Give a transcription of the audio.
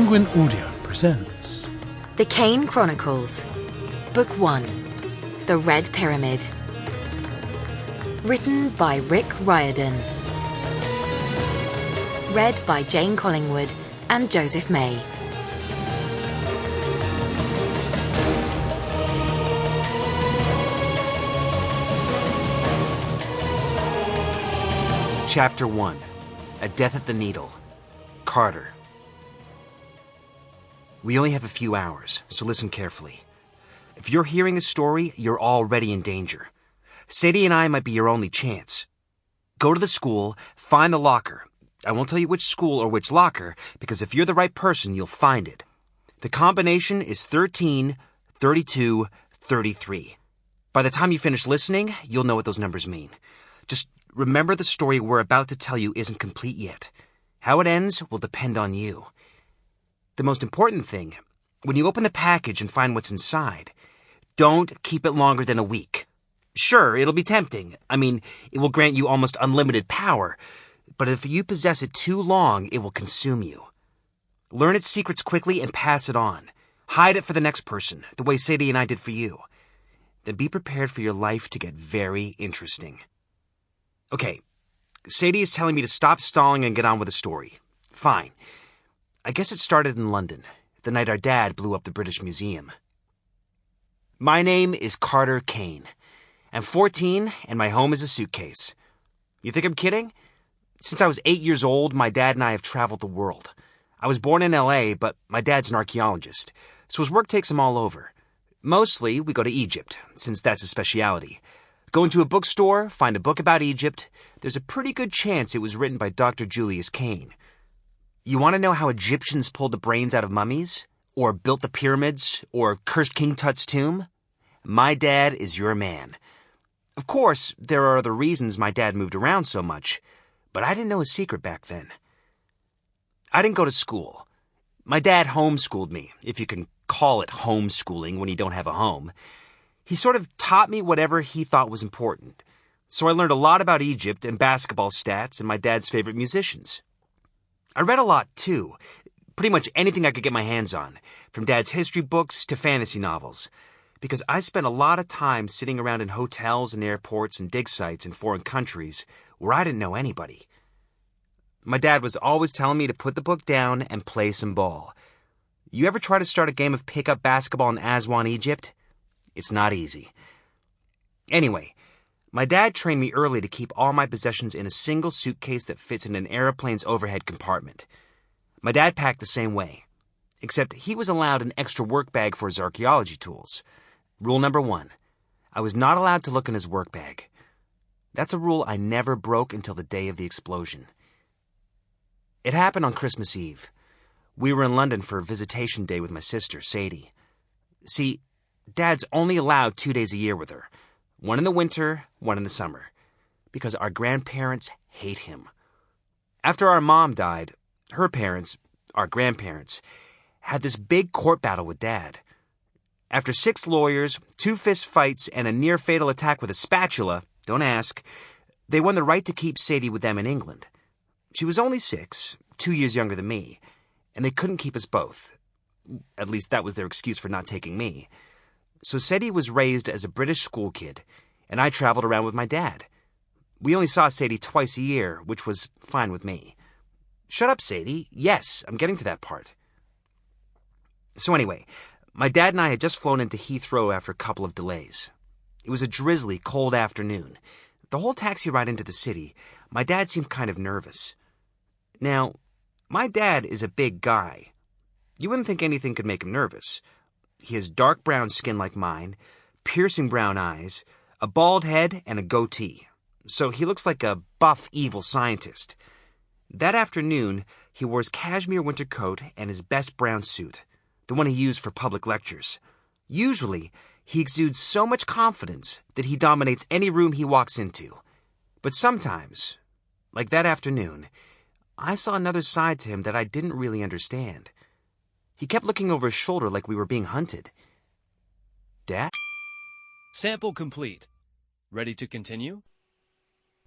Penguin Audio presents The Kane Chronicles, Book 1, The Red Pyramid. Written by Riordan. Read by Jane Collingwood and Joseph May. Chapter 1. A Death at the Needle. Carter. We only have a few hours, so listen carefully. If you're hearing this story, you're already in danger. Sadie and I might be your only chance. Go to the school, find the locker. I won't tell you which school or which locker, because if you're the right person, you'll find it. The combination is 13, 32, 33. By the time you finish listening, you'll know what those numbers mean. Just remember the story we're about to tell you isn't complete yet. How it ends will depend on you. The most important thing, when you open the package and find what's inside, don't keep it longer than a week. Sure, it'll be tempting. I mean, it will grant you almost unlimited power. But if you possess it too long, it will consume you. Learn its secrets quickly and pass it on. Hide it for the next person, the way Sadie and I did for you. Then be prepared for your life to get very interesting. Okay, Sadie is telling me to stop stalling and get on with the story. Fine. I guess it started in London, the night our dad blew up the British Museum. My name is Carter Kane. I'm 14, and my home is a suitcase. You think I'm kidding? Since I was 8 years old, my dad and I have traveled the world. I was born in L.A., but my dad's an archaeologist, so his work takes him all over. Mostly, we go to Egypt, since that's his specialty. Go into a bookstore, find a book about Egypt. There's a pretty good chance it was written by Dr. Julius Kane. You want to know how Egyptians pulled the brains out of mummies? Or built the pyramids? Or cursed King Tut's tomb? My dad is your man. Of course, there are other reasons my dad moved around so much, but I didn't know his secret back then. I didn't go to school. My dad homeschooled me, if you can call it homeschooling when you don't have a home. He sort of taught me whatever he thought was important. So I learned a lot about Egypt and basketball stats and my dad's favorite musicians. I read a lot, too. Pretty much anything I could get my hands on, from Dad's history books to fantasy novels, because I spent a lot of time sitting around in hotels and airports and dig sites in foreign countries where I didn't know anybody. My dad was always telling me to put the book down and play some ball. You ever try to start a game of pickup basketball in Aswan, Egypt? It's not easy. Anyway, my dad trained me early to keep all my possessions in a single suitcase that fits in an airplane's overhead compartment. My dad packed the same way, except he was allowed an extra work bag for his archaeology tools. Rule number 1, I was not allowed to look in his work bag. That's a rule I never broke until the day of the explosion. It happened on Christmas Eve. We were in London for a visitation day with my sister, Sadie. See, Dad's only allowed 2 days a year with her. One in the winter, one in the summer. Because our grandparents hate him. After our mom died, her parents, our grandparents, had this big court battle with Dad. After 6 lawyers, 2 fist fights, and a near-fatal attack with a spatula, don't ask, they won the right to keep Sadie with them in England. She was only 6, 2 years younger than me, and they couldn't keep us both. At least that was their excuse for not taking me. So Sadie was raised as a British school kid, and I traveled around with my dad. We only saw Sadie twice a year, which was fine with me. Shut up, Sadie. Yes, I'm getting to that part. So anyway, my dad and I had just flown into Heathrow after a couple of delays. It was a drizzly, cold afternoon. The whole taxi ride into the city, my dad seemed kind of nervous. Now, my dad is a big guy. You wouldn't think anything could make him nervous. He has dark brown skin like mine, piercing brown eyes, a bald head, and a goatee. So he looks like a buff, evil scientist. That afternoon, he wore his cashmere winter coat and his best brown suit, the one he used for public lectures. Usually, he exudes so much confidence that he dominates any room he walks into. But sometimes, like that afternoon, I saw another side to him that I didn't really understand. He kept looking over his shoulder like we were being hunted. Dad? Sample complete. Ready to continue?